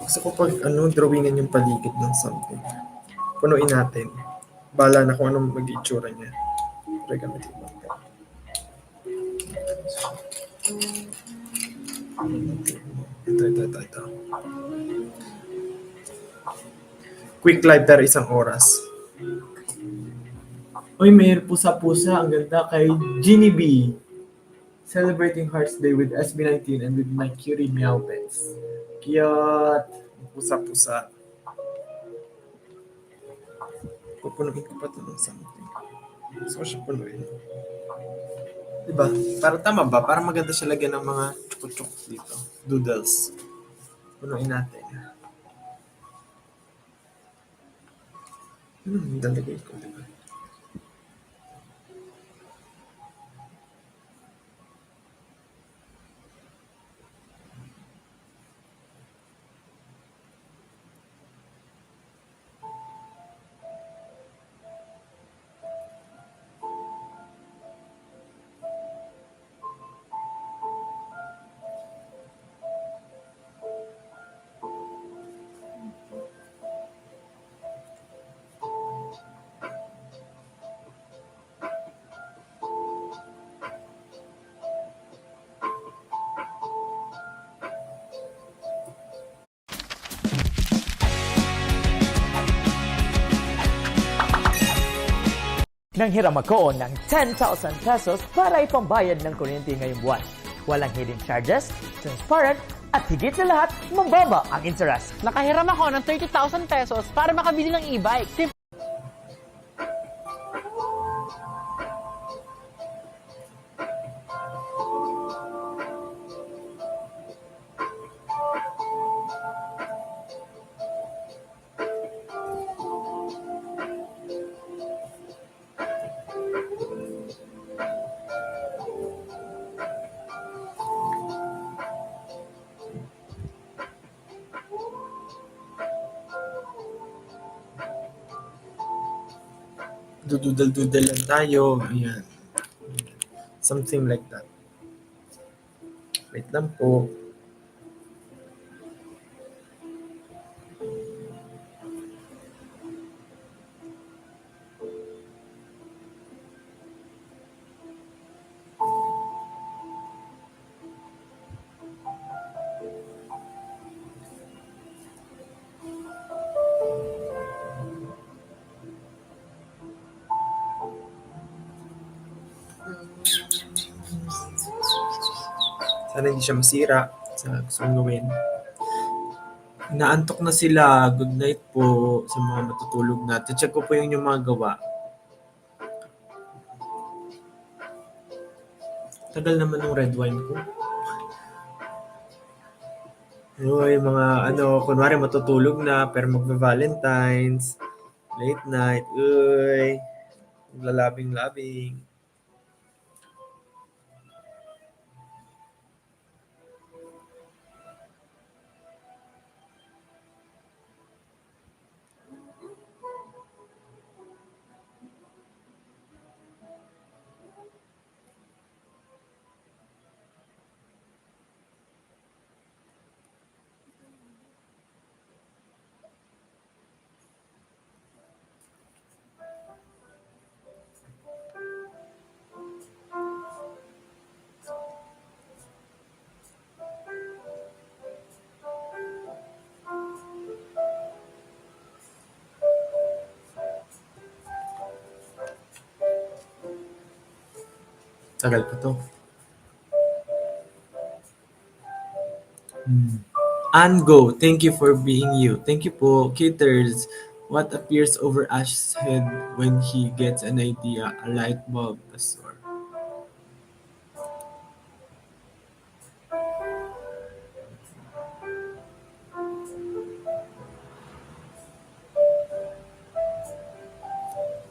Gusto ko pag drawingan yung paligid ng something. Punuin natin. Bala na kung anong mag-itsura niya. Pero gamitin mo. Ito. Quick live pero 1 oras. Uy, may pusa-pusa. Ang ganda kay Ginny B. Celebrating Hearts Day with SB19 and with my cutie meow pets. Cute. Pusa-pusa. Pupunuin ko pa ito ng something. Gusto ko siya punuin. Diba? Para tama ba? Para maganda siya lagyan ng mga chuk-chuk dito. Doodles. Punuin natin. Dalagay ko, diba? Nanghiram ako ng 10,000 pesos para ipambayad ng kuryente ngayong buwan. Walang hidden charges, transparent, at higit sa lahat, mababa ang interest. Nakahiram ako ng 30,000 pesos para makabili ng e-bike. Dududal-dudal lang tayo. Ayan. Something like that. Wait lang po. Sana hindi siya masira sa gusto kong gawin. Naantok na sila. Good night po sa mga matutulog na. Check ko po yung mga gawa. Tagal naman ng red wine ko. Uy, mga kunwari matutulog na pero magva-Valentine's. Late night. Uy, maglalabing-labing. Tagal pa to. Ango, thank you for being you. Thank you po. Caters, what appears over Ash's head when he gets an idea? A light bulb, a sword.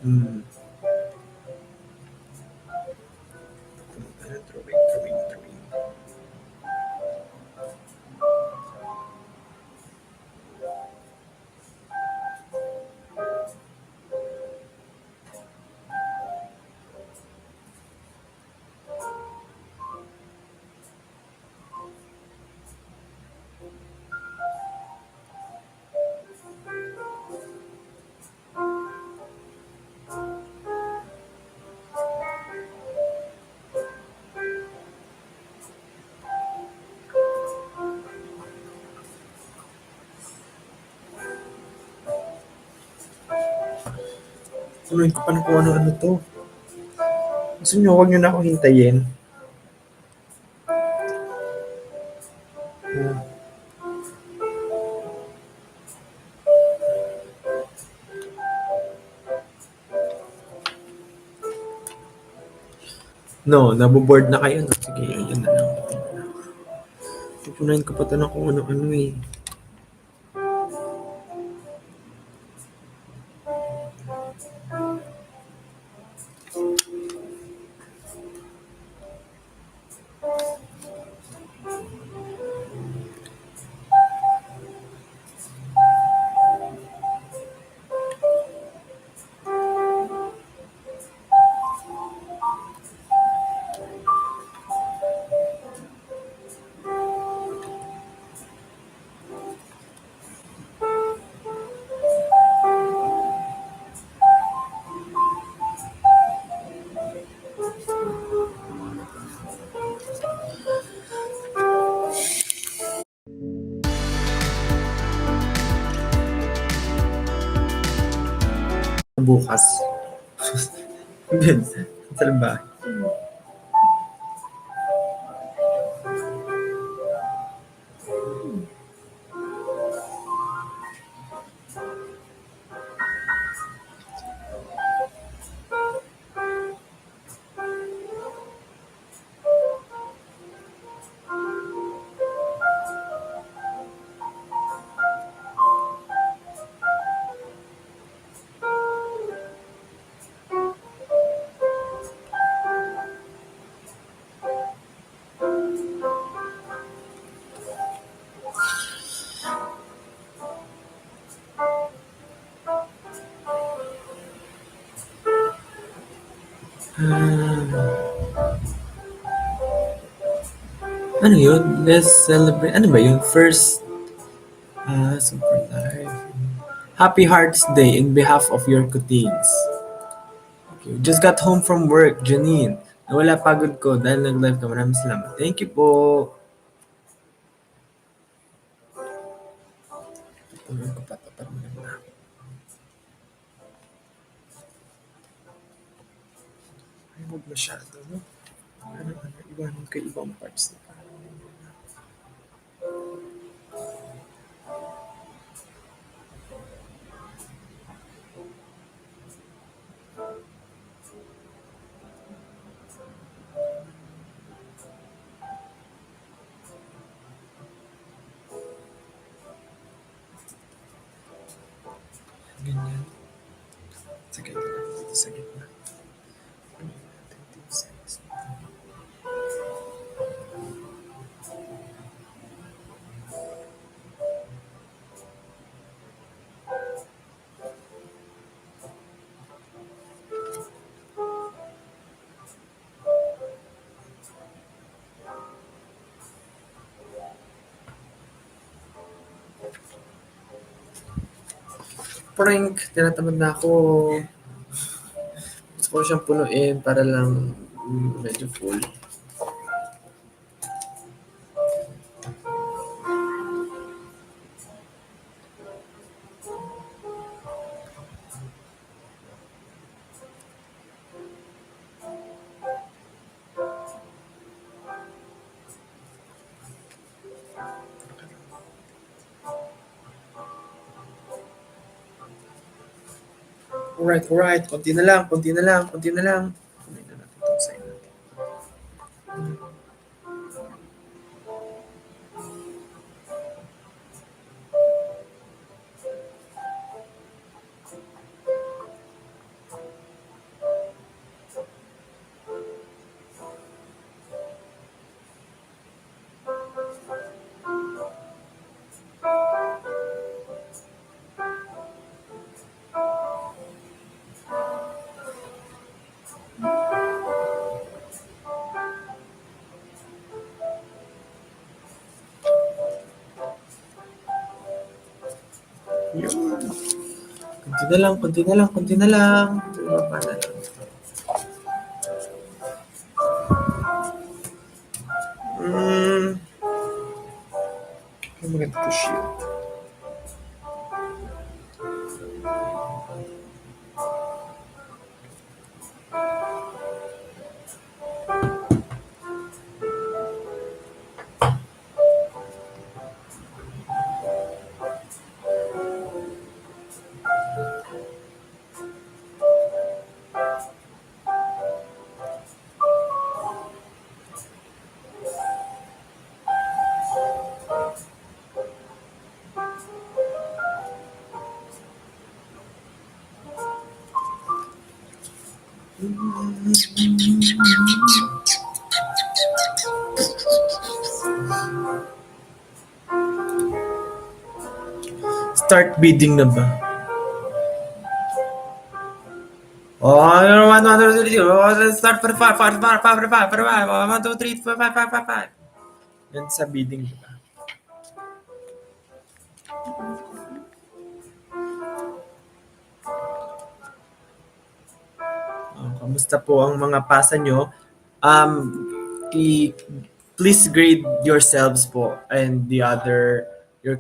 Drawing. Tuloy ko pa na kung ano-ano to. Gusto nyo, huwag nyo na akong hintayin. No, naboboard na kayo. No? Sige, ayan na lang. Pupunayin ko pa ito na kung ano-ano eh. Bukas. Saan ba? Ano yun? Let's celebrate. Ano ba yun? First, super live. Happy Hearts Day in behalf of your kuteens. Okay. Just got home from work, Janine. Nawala pagod ko dahil nag-live ka. Maraming salamat. Thank you po. Tuloy ko pa ito. Parang maganda. Ay, huwag masyado, no? Ano, iwanan ko ibang parts na parang ganyan. Sige, dito sa gitna. Ano yun natin? 2 cents. Prank, tinatamad na ako. Gusto ko siyang punuin para lang medyo full. Alright. Konti na lang. Kunin na natin itong sign natin. Yun. Konti na lang. Baba na lang. Ang maganda to shield. Start bidding na ba? Oh, 1, 2, 3, start for 5, 1, 2, 3, 5. Yan sa bidding, diba? Kamusta po ang mga pasa nyo? Please grade yourselves po and your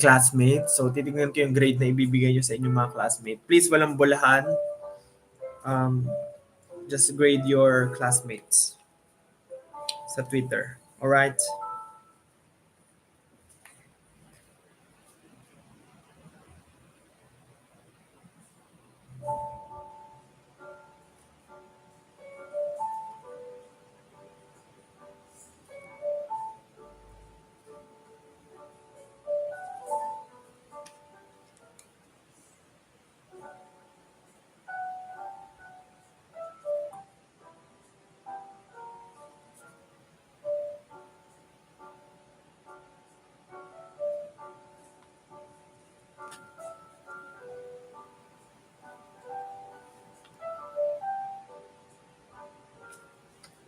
classmates. So, titignan ko yung grade na ibibigay nyo sa inyong mga classmates. Please, walang bulahan. just grade your classmates sa Twitter. Alright?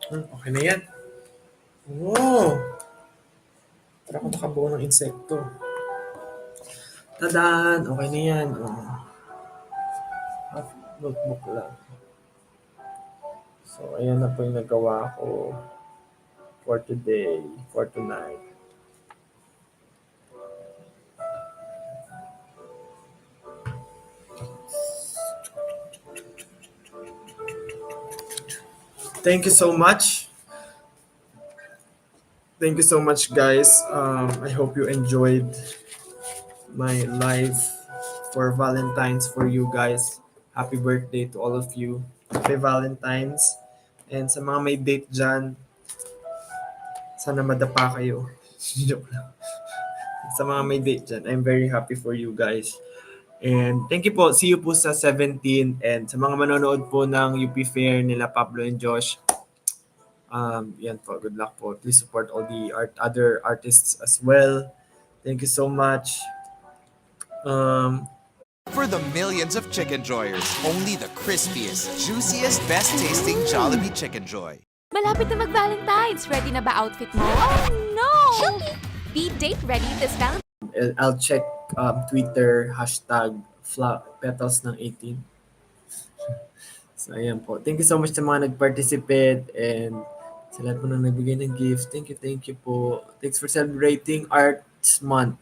Okay na yan. Wow! Para akong nakabuo ng insekto. Tadaan! Okay na yan. Half notebook lang. So, ayan na po yung nagawa ko for today, for tonight. Thank you so much. Thank you so much, guys. I hope you enjoyed my live for Valentine's for you guys. Happy birthday to all of you. Happy Valentine's. And sa mga may date dyan, sana madapa kayo. Joke lang. Sa mga may date dyan, I'm very happy for you guys. And thank you po. See you po sa 17. And sa mga manonood po ng UP Fair nila Pablo and Josh, yan po. Good luck po. Please support all the other artists as well. Thank you so much. For the millions of chicken joyers, only the crispiest, juiciest, best tasting Jollibee Chicken Joy. Malapit na mag-Valentine's. Ready na ba outfit mo? Oh no! Be date ready this Valentine's. I'll check Twitter, hashtag petals ng 18. So, ayan po. Thank you so much sa mga nag-participate and sa lahat po na nagbigay ng gift. Thank you po. Thanks for celebrating Arts Month.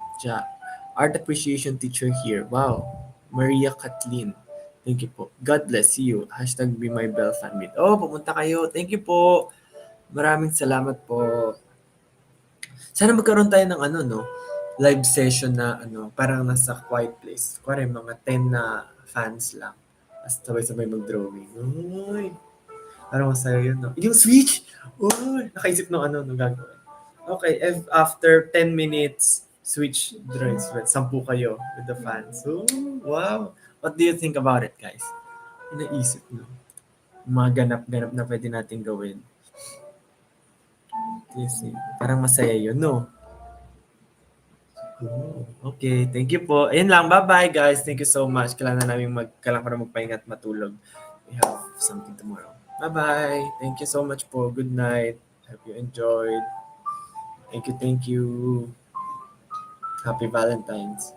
Art Appreciation Teacher here. Wow. Maria Kathleen. Thank you po. God bless you. Hashtag Be My Bell Family. Oh, pumunta kayo. Thank you po. Maraming salamat po. Sana magkaroon tayo ng live session na parang nasa quiet place. Kuwari, mga 10 na fans lang. As sabay-sabay mag-drawing. Uy! Parang masaya yun, no? Yung switch! Uy! Nakaisip ng nung gagawin. Okay, after 10 minutes, switch drawings. 10 kayo with the fans. Ooh, wow! What do you think about it, guys? Inaisip, no? Mga ganap-ganap na pwede natin gawin. Parang masaya yun, no? Okay, thank you po. Ayun lang, bye-bye guys. Thank you so much. Kailangan namin magpahinga at matulog. We have something tomorrow. Bye-bye. Thank you so much po. Good night. Hope you enjoyed. Thank you. Happy Valentine's.